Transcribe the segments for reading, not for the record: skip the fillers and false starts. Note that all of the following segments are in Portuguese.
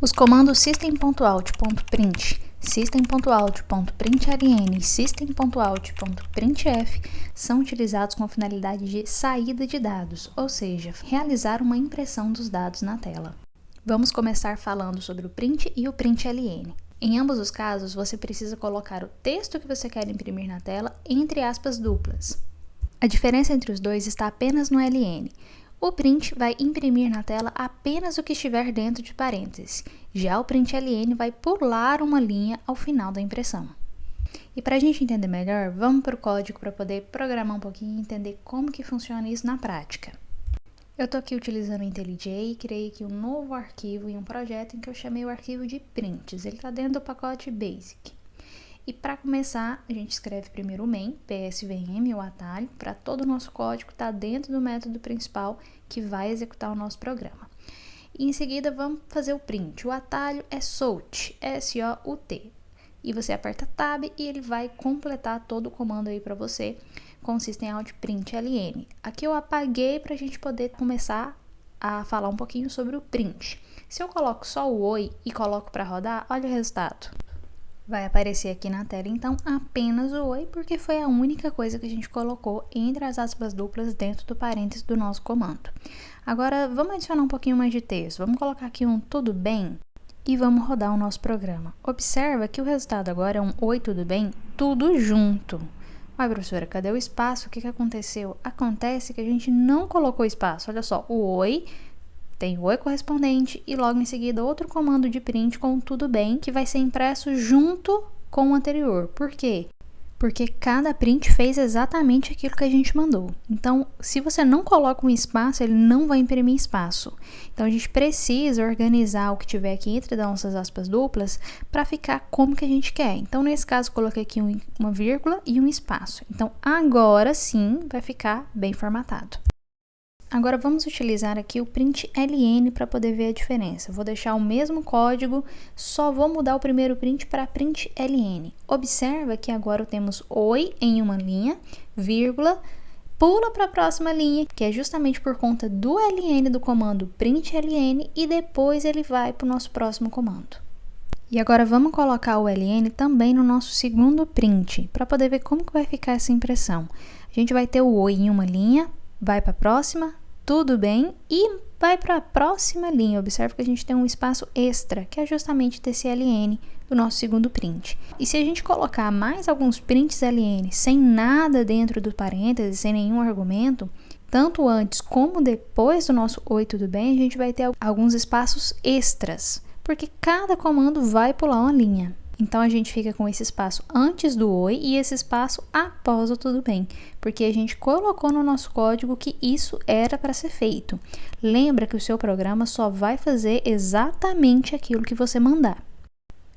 Os comandos system.out.print, system.out.println e system.out.printf são utilizados com a finalidade de saída de dados, ou seja, realizar uma impressão dos dados na tela. Vamos começar falando sobre o print e o println. Em ambos os casos, você precisa colocar o texto que você quer imprimir na tela entre aspas duplas. A diferença entre os dois está apenas no ln. O print vai imprimir na tela apenas o que estiver dentro de parênteses. Já o println vai pular uma linha ao final da impressão. E para a gente entender melhor, vamos para o código para poder programar um pouquinho e entender como que funciona isso na prática. Eu estou aqui utilizando o IntelliJ e criei aqui um novo arquivo e um projeto em que eu chamei o arquivo de prints. Ele está dentro do pacote Basic. E para começar, a gente escreve primeiro o main, psvm, o atalho, para todo o nosso código estar dentro do método principal que vai executar o nosso programa. E em seguida, vamos fazer o print. O atalho é sout, S-O-U-T. E você aperta Tab e ele vai completar todo o comando aí para você com o system.out.println. Aqui eu apaguei para a gente poder começar a falar um pouquinho sobre o print. Se eu coloco só o oi e coloco para rodar, olha o resultado. Vai aparecer aqui na tela, então, apenas o oi, porque foi a única coisa que a gente colocou entre as aspas duplas dentro do parênteses do nosso comando. Agora, vamos adicionar um pouquinho mais de texto. Vamos colocar aqui um tudo bem e vamos rodar o nosso programa. Observa que o resultado agora é um oi, tudo bem? Tudo junto. Uai, professora, cadê o espaço? O que aconteceu? Acontece que a gente não colocou espaço. Olha só, o oi... tem o oi correspondente e logo em seguida outro comando de print com tudo bem, que vai ser impresso junto com o anterior. Por quê? Porque cada print fez exatamente aquilo que a gente mandou. Então, se você não coloca um espaço, ele não vai imprimir espaço. Então, a gente precisa organizar o que tiver aqui entre as nossas aspas duplas para ficar como que a gente quer. Então, nesse caso, coloquei aqui uma vírgula e um espaço. Então, agora sim vai ficar bem formatado. Agora vamos utilizar aqui o println para poder ver a diferença. Vou deixar o mesmo código, só vou mudar o primeiro print para println. Observa que agora temos oi em uma linha, vírgula, pula para a próxima linha, que é justamente por conta do ln do comando println, e depois ele vai para o nosso próximo comando. E agora vamos colocar o ln também no nosso segundo print, para poder ver como que vai ficar essa impressão. A gente vai ter o oi em uma linha, vai para a próxima, tudo bem, e vai para a próxima linha. Observe que a gente tem um espaço extra, que é justamente desse ln do nosso segundo print. E se a gente colocar mais alguns prints ln sem nada dentro do parênteses, sem nenhum argumento, tanto antes como depois do nosso oi, tudo bem, a gente vai ter alguns espaços extras, porque cada comando vai pular uma linha. Então, a gente fica com esse espaço antes do oi e esse espaço após o tudo bem, porque a gente colocou no nosso código que isso era para ser feito. Lembra que o seu programa só vai fazer exatamente aquilo que você mandar.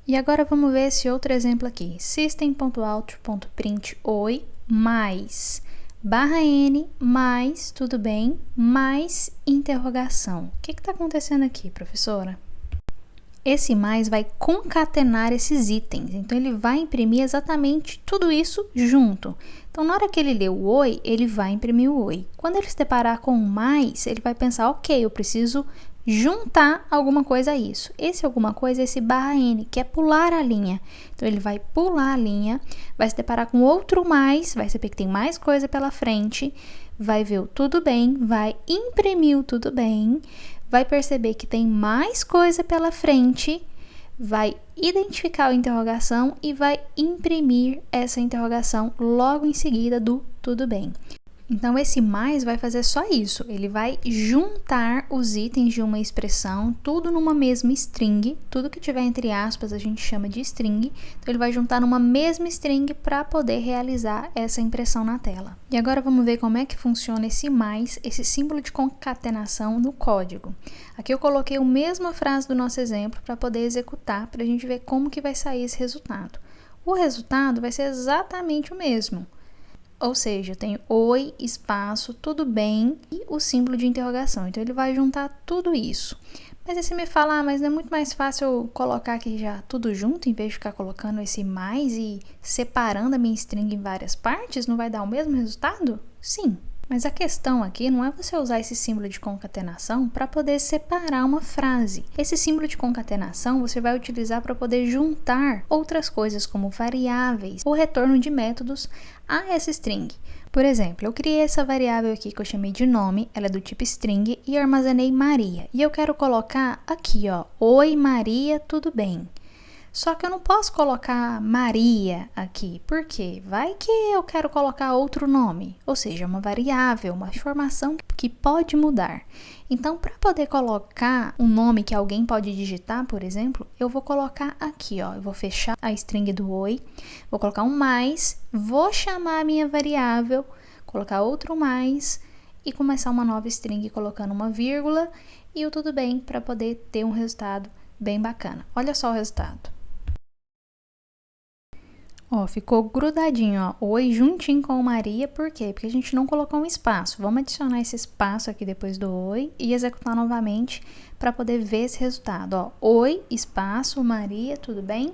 E agora vamos ver esse outro exemplo aqui. System.out.print oi mais /n mais tudo bem mais interrogação. O que está acontecendo aqui, professora? Esse mais vai concatenar esses itens, então ele vai imprimir exatamente tudo isso junto. Então, na hora que ele lê o oi, ele vai imprimir o oi. Quando ele se deparar com o mais, ele vai pensar, ok, eu preciso juntar alguma coisa a isso. Esse alguma coisa é esse /n, que é pular a linha. Então, ele vai pular a linha, vai se deparar com outro mais, vai saber que tem mais coisa pela frente, vai ver o tudo bem, vai imprimir o tudo bem, vai perceber que tem mais coisa pela frente, vai identificar a interrogação e vai imprimir essa interrogação logo em seguida do tudo bem. Então, esse mais vai fazer só isso, ele vai juntar os itens de uma expressão, tudo numa mesma string, tudo que tiver entre aspas a gente chama de string, então ele vai juntar numa mesma string para poder realizar essa impressão na tela. E agora vamos ver como é que funciona esse mais, esse símbolo de concatenação no código. Aqui eu coloquei a mesma frase do nosso exemplo para poder executar, para a gente ver como que vai sair esse resultado. O resultado vai ser exatamente o mesmo. Ou seja, tem oi, espaço, tudo bem e o símbolo de interrogação. Então, ele vai juntar tudo isso. Mas aí você me fala, mas não é muito mais fácil eu colocar aqui já tudo junto, em vez de ficar colocando esse mais e separando a minha string em várias partes? Não vai dar o mesmo resultado? Sim, Mas a questão aqui não é você usar esse símbolo de concatenação para poder separar uma frase. Esse símbolo de concatenação você vai utilizar para poder juntar outras coisas como variáveis ou retorno de métodos a essa string. Por exemplo, eu criei essa variável aqui que eu chamei de nome, ela é do tipo string e armazenei Maria. E eu quero colocar aqui, ó, oi Maria, tudo bem? Só que eu não posso colocar Maria aqui, por quê? Vai que eu quero colocar outro nome, ou seja, uma variável, uma informação que pode mudar. Então, para poder colocar um nome que alguém pode digitar, por exemplo, eu vou colocar aqui, ó, eu vou fechar a string do oi, vou colocar um mais, vou chamar a minha variável, colocar outro mais e começar uma nova string colocando uma vírgula e o tudo bem para poder ter um resultado bem bacana. Olha só o resultado. Ó, ficou grudadinho, ó, oi juntinho com o Maria, por quê? Porque a gente não colocou um espaço. Vamos adicionar esse espaço aqui depois do oi e executar novamente para poder ver esse resultado, ó. Oi, espaço, Maria, tudo bem?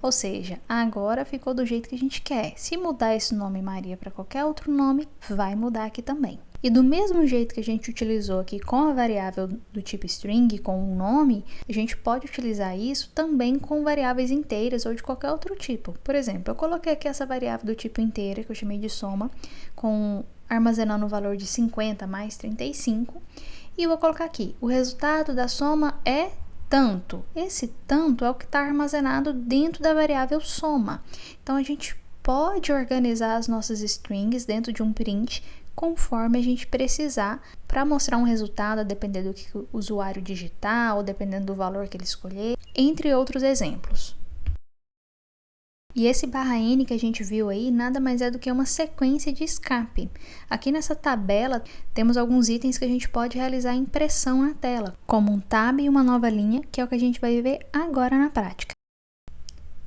Ou seja, agora ficou do jeito que a gente quer. Se mudar esse nome Maria para qualquer outro nome, vai mudar aqui também. E do mesmo jeito que a gente utilizou aqui com a variável do tipo string, com um nome, a gente pode utilizar isso também com variáveis inteiras ou de qualquer outro tipo. Por exemplo, eu coloquei aqui essa variável do tipo inteira, que eu chamei de soma, armazenando o valor de 50 mais 35, e eu vou colocar aqui, o resultado da soma é tanto. Esse tanto é o que está armazenado dentro da variável soma. Então, a gente pode organizar as nossas strings dentro de um print conforme a gente precisar para mostrar um resultado, dependendo do que o usuário digitar ou dependendo do valor que ele escolher, entre outros exemplos. E esse /n que a gente viu aí nada mais é do que uma sequência de escape. Aqui nessa tabela temos alguns itens que a gente pode realizar impressão na tela, como um tab e uma nova linha, que é o que a gente vai ver agora na prática.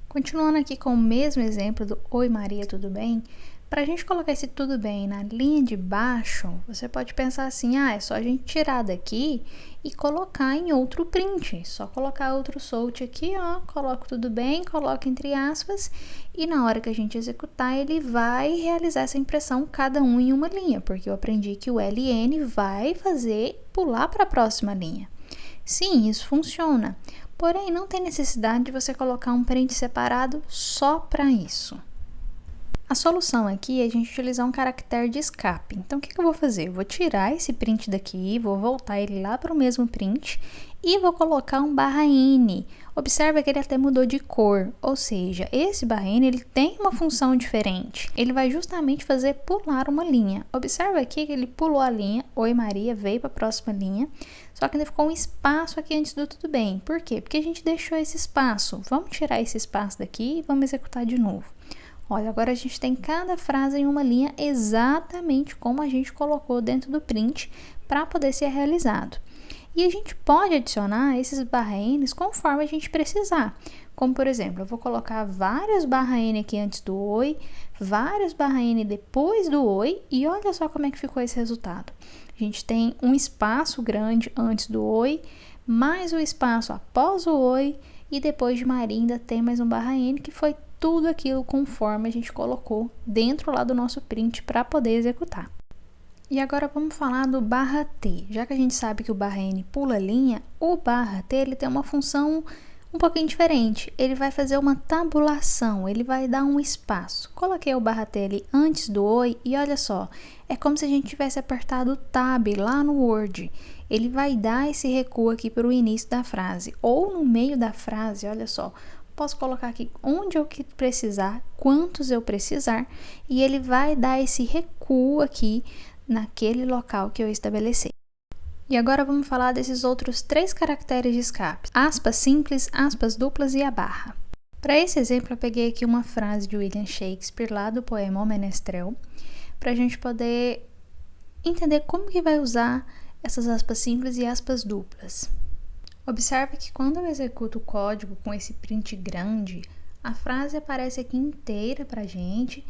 Continuando aqui com o mesmo exemplo do Oi Maria, tudo bem? Para a gente colocar esse tudo bem na linha de baixo, você pode pensar assim, é só a gente tirar daqui e colocar em outro print. Só colocar outro salt aqui, ó, coloco tudo bem, coloco entre aspas, e na hora que a gente executar, ele vai realizar essa impressão cada um em uma linha, porque eu aprendi que o ln vai fazer pular para a próxima linha. Sim, isso funciona, porém não tem necessidade de você colocar um print separado só para isso. A solução aqui é a gente utilizar um caractere de escape. Então, o que eu vou fazer? Eu vou tirar esse print daqui, vou voltar ele lá para o mesmo print e vou colocar um /n. Observa que ele até mudou de cor, ou seja, esse /n ele tem uma função diferente. Ele vai justamente fazer pular uma linha. Observa aqui que ele pulou a linha, Oi Maria, veio para a próxima linha, só que ainda ficou um espaço aqui antes do tudo bem. Por quê? Porque a gente deixou esse espaço. Vamos tirar esse espaço daqui e vamos executar de novo. Olha, agora a gente tem cada frase em uma linha exatamente como a gente colocou dentro do print para poder ser realizado. E a gente pode adicionar esses /n's conforme a gente precisar. Como, por exemplo, eu vou colocar vários /n aqui antes do oi, vários /n depois do oi, e olha só como é que ficou esse resultado. A gente tem um espaço grande antes do oi, mais o espaço após o oi, e depois de Maria ainda tem mais um /n, que foi tudo aquilo conforme a gente colocou dentro lá do nosso print para poder executar. E agora vamos falar do /t. Já que a gente sabe que o /n pula a linha, o /t ele tem uma função um pouquinho diferente. Ele vai fazer uma tabulação, ele vai dar um espaço. Coloquei o /t ali antes do oi e olha só, é como se a gente tivesse apertado o tab lá no Word. Ele vai dar esse recuo aqui para o início da frase ou no meio da frase, olha só. Posso colocar aqui onde eu precisar, quantos eu precisar, e ele vai dar esse recuo aqui naquele local que eu estabelecer. E agora vamos falar desses outros 3 caracteres de escape: aspas simples, aspas duplas e a barra. Para esse exemplo, eu peguei aqui uma frase de William Shakespeare, lá do poema O Menestrel, para a gente poder entender como que vai usar essas aspas simples e aspas duplas. Observe que quando eu executo o código com esse print grande, a frase aparece aqui inteira pra gente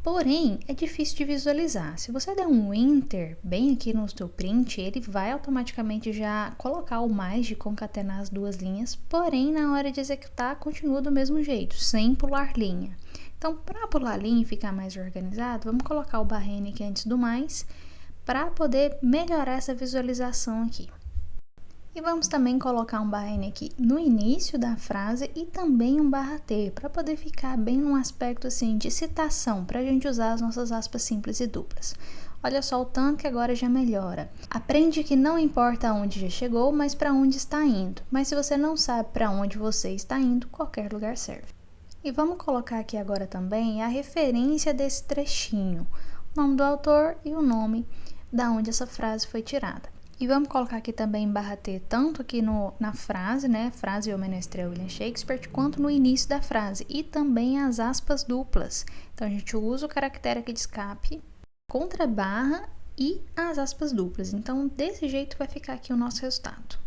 Porém, é difícil de visualizar. Se você der um Enter bem aqui no seu print, ele vai automaticamente já colocar o mais de concatenar as duas linhas, porém, na hora de executar, continua do mesmo jeito, sem pular linha. Então, para pular linha e ficar mais organizado, vamos colocar o barra N aqui antes do mais, para poder melhorar essa visualização aqui. E vamos também colocar um barra N aqui no início da frase e também um barra T, para poder ficar bem num aspecto assim de citação, para a gente usar as nossas aspas simples e duplas. Olha só o tanto que agora já melhora. Aprende que não importa aonde já chegou, mas para onde está indo. Mas se você não sabe para onde você está indo, qualquer lugar serve. E vamos colocar aqui agora também a referência desse trechinho, o nome do autor e o nome da onde essa frase foi tirada. E vamos colocar aqui também barra T, tanto aqui na frase, né, frase O Menestrel William Shakespeare, quanto no início da frase, e também as aspas duplas. Então, a gente usa o caractere aqui de escape, contra barra e as aspas duplas. Então, desse jeito vai ficar aqui o nosso resultado.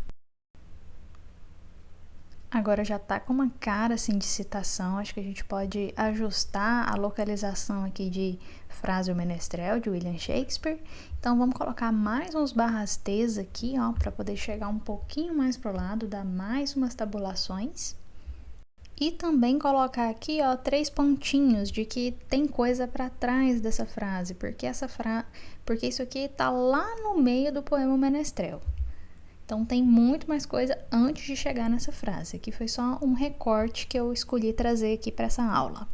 Agora já tá com uma cara assim de citação, acho que a gente pode ajustar a localização aqui de frase O Menestrel, de William Shakespeare. Então vamos colocar mais uns barras T's aqui, ó, para poder chegar um pouquinho mais pro lado, dar mais umas tabulações. E também colocar aqui, ó, 3 pontinhos de que tem coisa para trás dessa frase, porque porque isso aqui tá lá no meio do poema O Menestrel. Então, tem muito mais coisa antes de chegar nessa frase. Aqui foi só um recorte que eu escolhi trazer aqui para essa aula.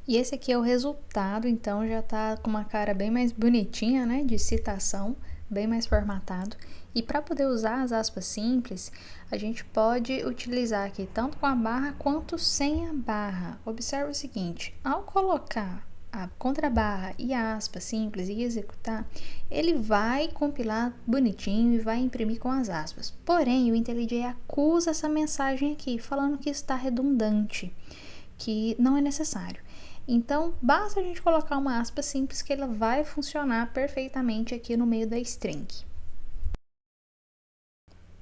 E esse aqui é o resultado, então já tá com uma cara bem mais bonitinha, né, de citação, bem mais formatado. E para poder usar as aspas simples, a gente pode utilizar aqui tanto com a barra quanto sem a barra. Observe o seguinte, ao colocar a contrabarra e a aspa simples e executar, ele vai compilar bonitinho e vai imprimir com as aspas. Porém, o IntelliJ acusa essa mensagem aqui, falando que está redundante, que não é necessário. Então, basta a gente colocar uma aspa simples que ela vai funcionar perfeitamente aqui no meio da string.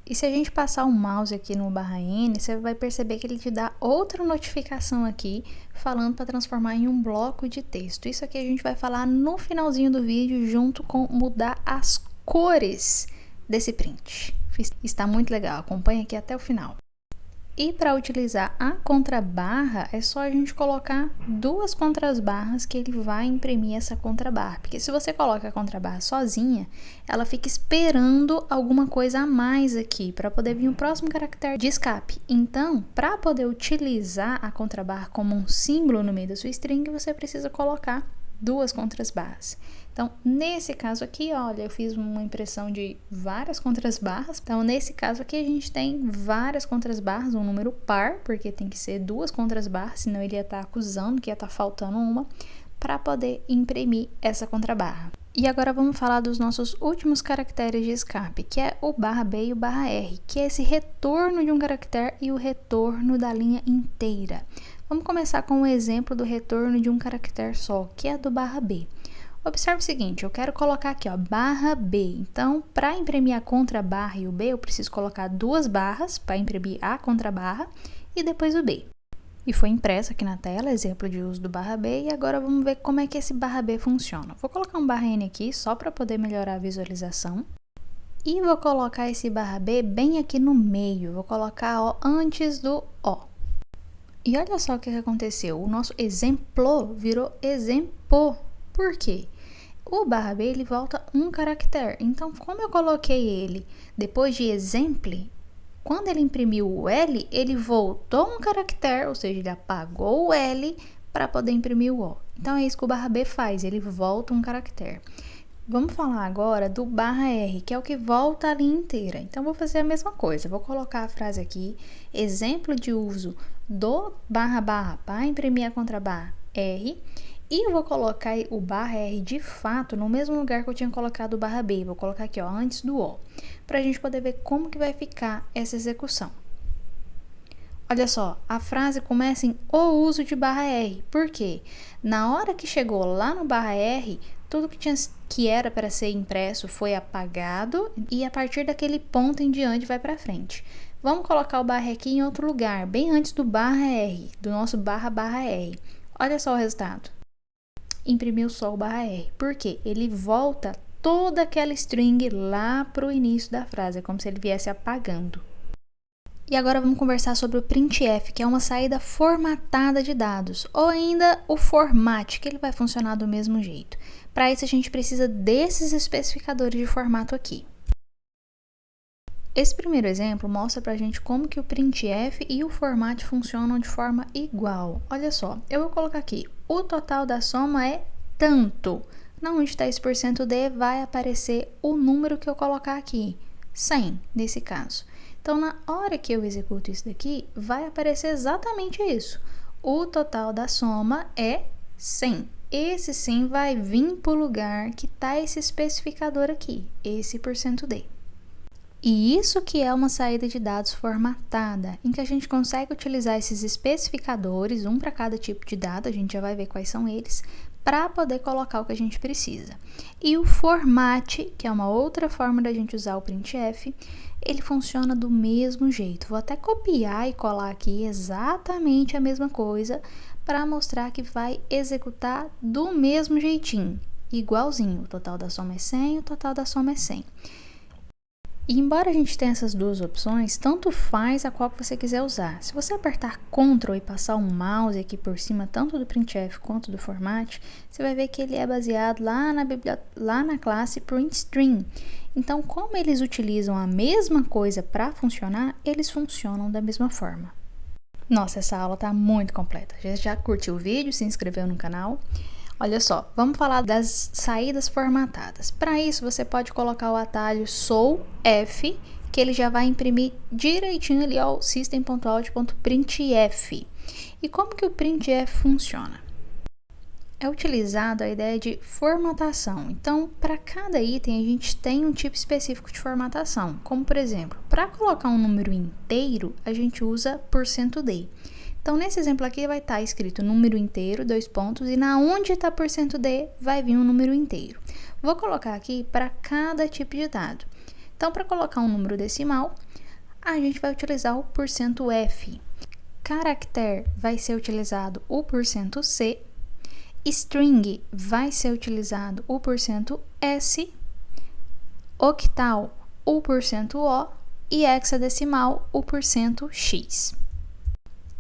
E se a gente passar o mouse aqui no barra N, você vai perceber que ele te dá outra notificação aqui, falando para transformar em um bloco de texto. Isso aqui a gente vai falar no finalzinho do vídeo, junto com mudar as cores desse print. Está muito legal, acompanha aqui até o final. E para utilizar a contrabarra, é só a gente colocar 2 contrabarras que ele vai imprimir essa contrabarra. Porque se você coloca a contrabarra sozinha, ela fica esperando alguma coisa a mais aqui, para poder vir o próximo caractere de escape. Então, para poder utilizar a contrabarra como um símbolo no meio da sua string, você precisa colocar 2 contrabarras. Então, nesse caso aqui, olha, eu fiz uma impressão de várias contrabarras. Então, nesse caso aqui, a gente tem várias contrabarras, um número par, porque tem que ser 2 contrabarras, senão ele ia estar acusando que ia estar faltando uma, para poder imprimir essa contrabarra. E agora vamos falar dos nossos últimos caracteres de escape, que é o barra B e o barra R, que é esse retorno de um caractere e o retorno da linha inteira. Vamos começar com o exemplo do retorno de um caractere só, que é do barra B. Observe o seguinte, eu quero colocar aqui, ó, barra B. Então, para imprimir a contrabarra e o B, eu preciso colocar 2 barras para imprimir a contrabarra e depois o B. E foi impresso aqui na tela, exemplo de uso do barra B, e agora vamos ver como é que esse barra B funciona. Vou colocar um barra N aqui, só para poder melhorar a visualização. E vou colocar esse barra B bem aqui no meio, vou colocar, ó, antes do O. E olha só o que aconteceu, o nosso exemplo virou exemplo. Por quê? O barra B, ele volta um caractere. Então, como eu coloquei ele depois de exemple, quando ele imprimiu o L, ele voltou um caractere, ou seja, ele apagou o L para poder imprimir o O. Então, é isso que o barra B faz, ele volta um caractere. Vamos falar agora do barra R, que é o que volta a linha inteira. Então, vou fazer a mesma coisa. Vou colocar a frase aqui, exemplo de uso do barra barra para imprimir a contrabarra R. E eu vou colocar o barra R de fato no mesmo lugar que eu tinha colocado o barra B. Vou colocar aqui, ó, antes do O, para a gente poder ver como que vai ficar essa execução. Olha só, a frase começa em o uso de barra R. Por quê? Na hora que chegou lá no barra R, tudo que era para ser impresso foi apagado e a partir daquele ponto em diante vai para frente. Vamos colocar o barra aqui em outro lugar, bem antes do barra R, do nosso barra barra R. Olha só o resultado. imprimiu só o /r. Por quê? Ele volta toda aquela string lá para o início da frase, é como se ele viesse apagando. E agora vamos conversar sobre o printf, que é uma saída formatada de dados, ou ainda o format, que ele vai funcionar do mesmo jeito. Para isso a gente precisa desses especificadores de formato aqui. Esse primeiro exemplo mostra pra gente como que o printf e o format funcionam de forma igual. Olha só, eu vou colocar aqui, o total da soma é tanto. Na onde está esse %d, vai aparecer o número que eu colocar aqui, 100 nesse caso. Então, na hora que eu executo isso daqui, vai aparecer exatamente isso. O total da soma é 100. Esse 100 vai vir para o lugar que está esse especificador aqui, esse %d. E isso que é uma saída de dados formatada, em que a gente consegue utilizar esses especificadores, um para cada tipo de dado, a gente já vai ver quais são eles, para poder colocar o que a gente precisa. E o format, que é uma outra forma da gente usar o printf, ele funciona do mesmo jeito. Vou até copiar e colar aqui exatamente a mesma coisa para mostrar que vai executar do mesmo jeitinho, igualzinho. O total da soma é 100, o total da soma é 100. E embora a gente tenha essas duas opções, tanto faz a qual que você quiser usar. Se você apertar Ctrl e passar um mouse aqui por cima, tanto do printf quanto do format, você vai ver que ele é baseado lá na classe printstring. Então, como eles utilizam a mesma coisa para funcionar, eles funcionam da mesma forma. Nossa, essa aula está muito completa. Já curtiu o vídeo, se inscreveu no canal? Olha só, vamos falar das saídas formatadas. Para isso, você pode colocar o atalho SOUF, que ele já vai imprimir direitinho ali ao system.out.printf. E como que o printf funciona? É utilizado a ideia de formatação. Então, para cada item, a gente tem um tipo específico de formatação. Como, por exemplo, para colocar um número inteiro, a gente usa %d. Então, nesse exemplo aqui, vai estar escrito número inteiro, 2 pontos, e na onde está %d, vai vir um número inteiro. Vou colocar aqui para cada tipo de dado. Então, para colocar um número decimal, a gente vai utilizar o %f. Caractere vai ser utilizado o %c. String vai ser utilizado o %s. Octal, o %o. E hexadecimal, o %x.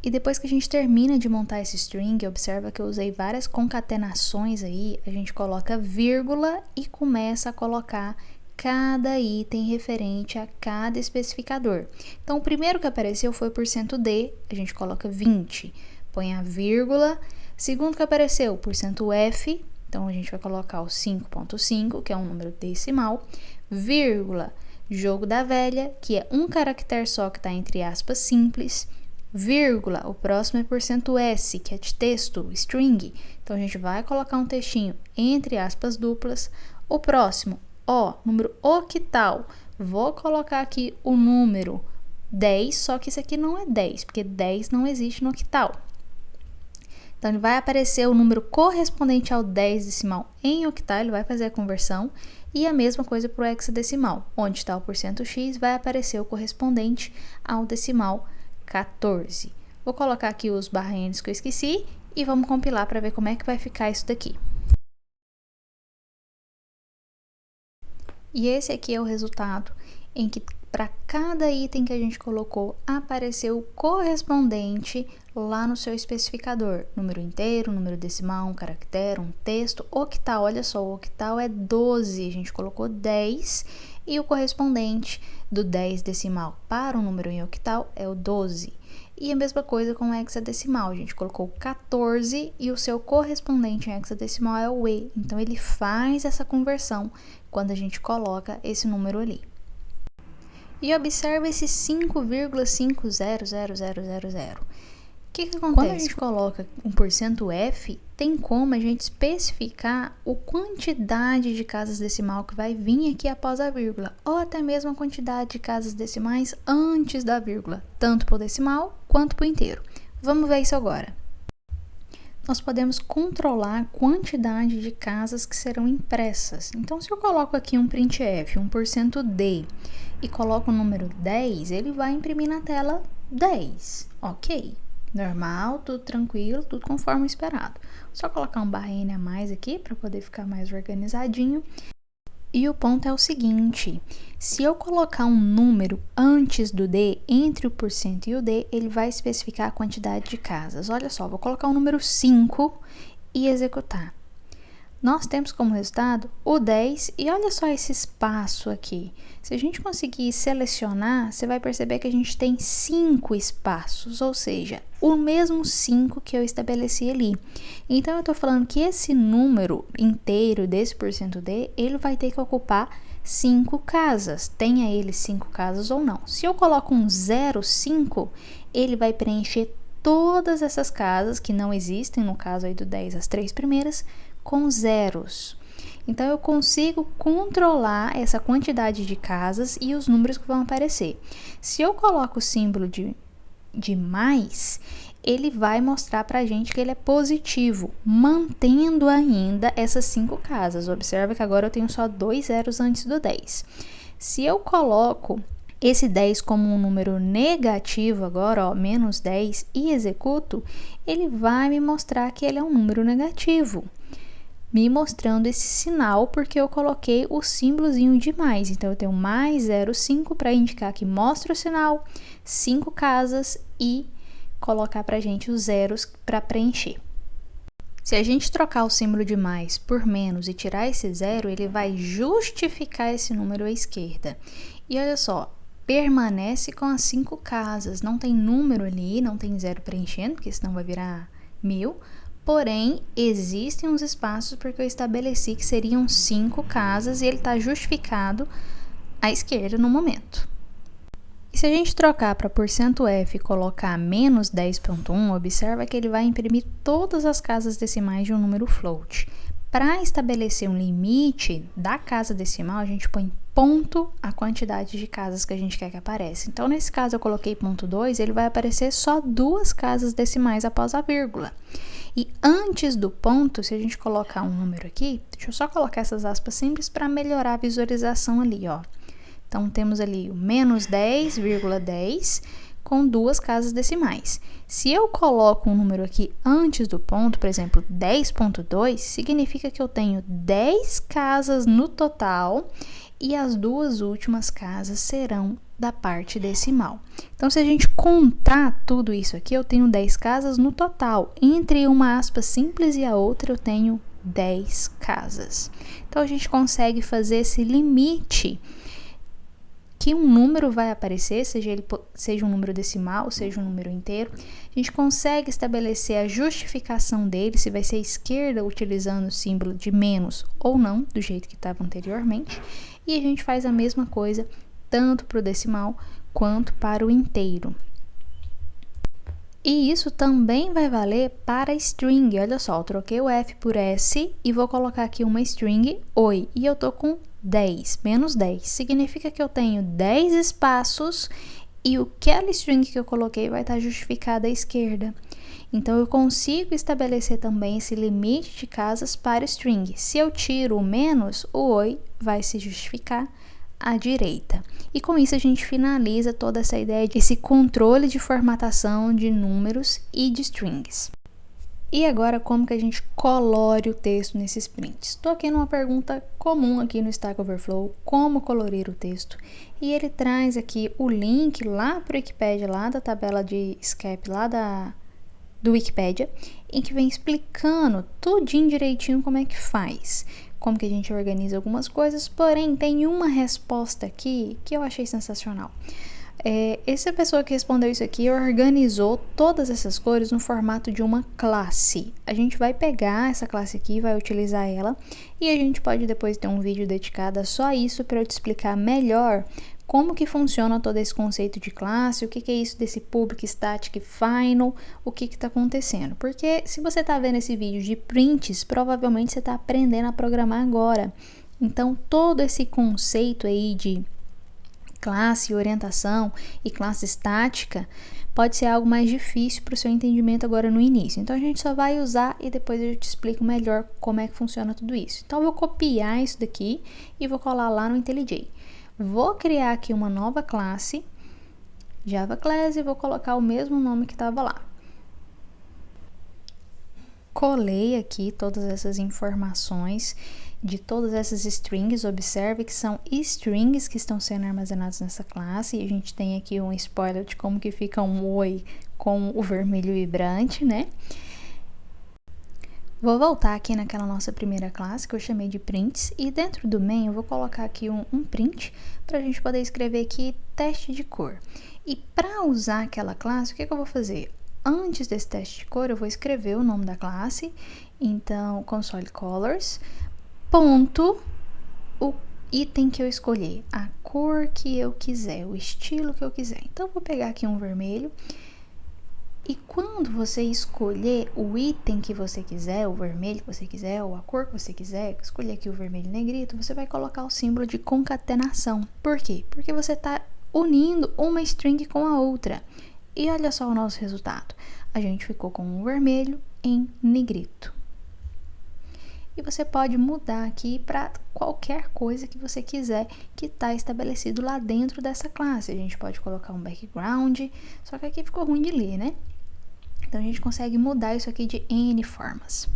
E depois que a gente termina de montar esse string, observa que eu usei várias concatenações aí, a gente coloca vírgula e começa a colocar cada item referente a cada especificador. Então, o primeiro que apareceu foi o %d, a gente coloca 20, põe a vírgula. Segundo que apareceu, o %f, então a gente vai colocar o 5.5, que é um número decimal, vírgula, jogo da velha, que é um caractere só que está entre aspas simples, vírgula, o próximo é %s, que é de texto, string, então a gente vai colocar um textinho entre aspas duplas. O próximo, número octal, vou colocar aqui o número 10, só que isso aqui não é 10, porque 10 não existe no octal. Então, ele vai aparecer o número correspondente ao 10 decimal em octal, ele vai fazer a conversão, e a mesma coisa para o hexadecimal, onde está o %x, vai aparecer o correspondente ao decimal 14. Vou colocar aqui os /n que eu esqueci e vamos compilar para ver como é que vai ficar isso daqui. E esse aqui é o resultado em que para cada item que a gente colocou, apareceu o correspondente lá no seu especificador. Número inteiro, número decimal, um caractere, um texto, octal. Olha só, o octal é 12, a gente colocou 10 e o correspondente do 10 decimal para o número em octal é o 12. E a mesma coisa com o hexadecimal, a gente colocou 14 e o seu correspondente em hexadecimal é o E. Então, ele faz essa conversão quando a gente coloca esse número ali. E observa esse 5,50000. O que acontece? Quando a gente coloca um %f, tem como a gente especificar a quantidade de casas decimal que vai vir aqui após a vírgula, ou até mesmo a quantidade de casas decimais antes da vírgula, tanto para o decimal quanto para o inteiro. Vamos ver isso agora. Nós podemos controlar a quantidade de casas que serão impressas. Então, se eu coloco aqui um printf, um %d, e coloco o número 10, ele vai imprimir na tela 10, ok? normal, tudo tranquilo, tudo conforme o esperado. Só colocar um barra N a mais aqui para poder ficar mais organizadinho. E o ponto é o seguinte, se eu colocar um número antes do D, entre o porcento e o D, ele vai especificar a quantidade de casas. Olha só, vou colocar o número 5 e executar. Nós temos como resultado o 10 e olha só esse espaço aqui. Se a gente conseguir selecionar, você vai perceber que a gente tem 5 espaços, ou seja, o mesmo 5 que eu estabeleci ali. Então, eu estou falando que esse número inteiro desse porcento D, ele vai ter que ocupar 5 casas, tenha ele 5 casas ou não. Se eu coloco um 0,5, ele vai preencher todas essas casas que não existem, no caso aí do 10, as 3 primeiras, com zeros. Então, eu consigo controlar essa quantidade de casas e os números que vão aparecer. Se eu coloco o símbolo de mais, ele vai mostrar pra gente que ele é positivo, mantendo ainda essas 5 casas. Observa que agora eu tenho só 2 zeros antes do 10. Se eu coloco esse 10 como um número negativo agora, ó, menos 10, e executo, ele vai me mostrar que ele é um número negativo, me mostrando esse sinal porque eu coloquei o símbolozinho de mais. Então, eu tenho mais 0,5 para indicar que mostra o sinal, 5 casas e colocar pra gente os zeros para preencher. Se a gente trocar o símbolo de mais por menos e tirar esse zero, ele vai justificar esse número à esquerda. E olha só, permanece com as 5 casas, não tem número ali, não tem zero preenchendo, porque senão vai virar 1000. Porém, existem uns espaços porque eu estabeleci que seriam 5 casas e ele está justificado à esquerda no momento. E se a gente trocar para %f e colocar menos 10.1, observa que ele vai imprimir todas as casas decimais de um número float. Para estabelecer um limite da casa decimal, a gente põe ponto a quantidade de casas que a gente quer que apareça. Então, nesse caso, eu coloquei ponto 2, ele vai aparecer só 2 casas decimais após a vírgula. E antes do ponto, se a gente colocar um número aqui, deixa eu só colocar essas aspas simples para melhorar a visualização ali, ó. Então, temos ali o menos 10,10 com 2 casas decimais. Se eu coloco um número aqui antes do ponto, por exemplo, 10.2, significa que eu tenho 10 casas no total e as 2 últimas casas serão da parte decimal. Então, se a gente contar tudo isso aqui, eu tenho 10 casas no total. Entre uma aspa simples e a outra, eu tenho 10 casas. Então, a gente consegue fazer esse limite que um número vai aparecer, seja um número decimal, seja um número inteiro. A gente consegue estabelecer a justificação dele, se vai ser esquerda utilizando o símbolo de menos ou não, do jeito que estava anteriormente. E a gente faz a mesma coisa tanto para o decimal quanto para o inteiro. E isso também vai valer para string. Olha só, eu troquei o F por S e vou colocar aqui uma string oi. E eu tô com 10, menos 10. Significa que eu tenho 10 espaços e aquela string que eu coloquei vai estar justificada à esquerda. Então, eu consigo estabelecer também esse limite de casas para string. Se eu tiro o menos, o oi vai se justificar à direita. E com isso a gente finaliza toda essa ideia desse controle de formatação de números e de strings. E agora, como que a gente colore o texto nesses prints? Estou aqui numa pergunta comum aqui no Stack Overflow, como colorir o texto. E ele traz aqui o link lá para o Wikipedia, lá da tabela de escape, lá do Wikipedia, em que vem explicando tudinho direitinho como é que faz, como que a gente organiza algumas coisas, porém tem uma resposta aqui que eu achei sensacional. Essa pessoa que respondeu isso aqui organizou todas essas cores no formato de uma classe. A gente vai pegar essa classe aqui, vai utilizar ela, e a gente pode depois ter um vídeo dedicado a só isso para eu te explicar melhor como que funciona todo esse conceito de classe, o que é isso desse public, static, final, o que está acontecendo. Porque se você está vendo esse vídeo de prints, provavelmente você está aprendendo a programar agora. Então, todo esse conceito aí de classe, orientação e classe estática pode ser algo mais difícil para o seu entendimento agora no início. Então, a gente só vai usar e depois eu te explico melhor como é que funciona tudo isso. Então, eu vou copiar isso daqui e vou colar lá no IntelliJ. Vou criar aqui uma nova classe, Java Class, e vou colocar o mesmo nome que estava lá. colei aqui todas essas informações de todas essas strings. Observe que são strings que estão sendo armazenados nessa classe, e a gente tem aqui um spoiler de como que fica um oi com o vermelho vibrante, né? Vou voltar aqui naquela nossa primeira classe que eu chamei de prints, e dentro do main eu vou colocar aqui um print para a gente poder escrever aqui teste de cor. E para usar aquela classe, o que eu vou fazer? Antes desse teste de cor, eu vou escrever o nome da classe, então console colors, ponto, o item que eu escolher, a cor que eu quiser, o estilo que eu quiser. Então, eu vou pegar aqui um vermelho, e quando você escolher o item que você quiser, o vermelho que você quiser, ou a cor que você quiser, escolher aqui o vermelho negrito, você vai colocar o símbolo de concatenação. Por quê? Porque você está unindo uma string com a outra. E olha só o nosso resultado. A gente ficou com um vermelho em negrito. E você pode mudar aqui para qualquer coisa que você quiser que está estabelecido lá dentro dessa classe. A gente pode colocar um background, só que aqui ficou ruim de ler, né? Então, a gente consegue mudar isso aqui de N formas.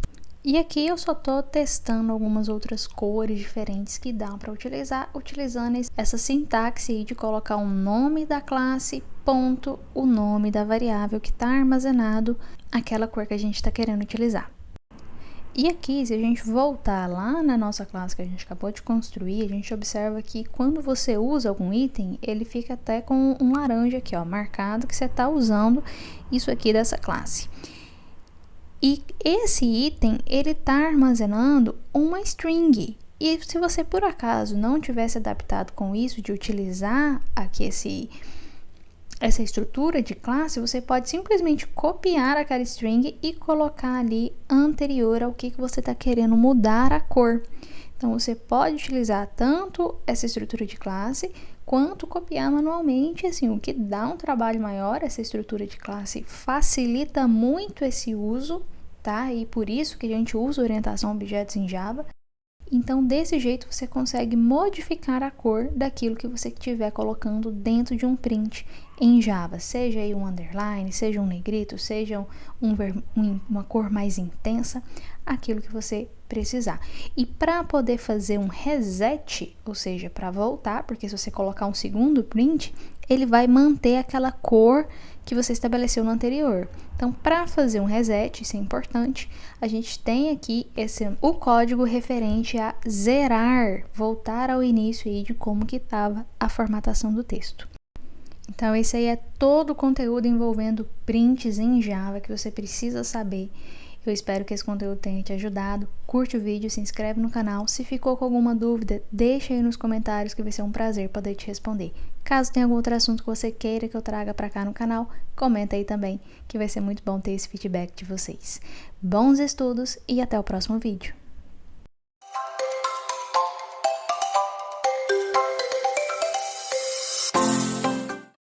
E aqui eu só estou testando algumas outras cores diferentes que dá para utilizar, utilizando essa sintaxe aí de colocar o nome da classe, ponto, o nome da variável que está armazenado, aquela cor que a gente está querendo utilizar. E aqui, se a gente voltar lá na nossa classe que a gente acabou de construir, a gente observa que quando você usa algum item, ele fica até com um laranja aqui, ó, marcado que você está usando isso aqui dessa classe. E esse item, ele está armazenando uma string. E se você, por acaso, não tivesse adaptado com isso, de utilizar aqui essa estrutura de classe, você pode simplesmente copiar aquela string e colocar ali anterior ao que você está querendo mudar a cor. Então, você pode utilizar tanto essa estrutura de classe, quanto copiar manualmente, assim, o que dá um trabalho maior. Essa estrutura de classe facilita muito esse uso, tá? E por isso que a gente usa orientação a objetos em Java. Então, desse jeito, você consegue modificar a cor daquilo que você estiver colocando dentro de um print em Java. Seja aí um underline, seja um negrito, seja uma cor mais intensa, aquilo que você precisar. E para poder fazer um reset, ou seja, para voltar, porque se você colocar um segundo print, ele vai manter aquela cor que você estabeleceu no anterior. Então, para fazer um reset, isso é importante, a gente tem aqui o código referente a zerar, voltar ao início aí de como que estava a formatação do texto. Então, esse aí é todo o conteúdo envolvendo prints em Java que você precisa saber. Eu espero que esse conteúdo tenha te ajudado. Curte o vídeo, se inscreve no canal. Se ficou com alguma dúvida, deixa aí nos comentários que vai ser um prazer poder te responder. Caso tenha algum outro assunto que você queira que eu traga para cá no canal, comenta aí também, que vai ser muito bom ter esse feedback de vocês. Bons estudos e até o próximo vídeo.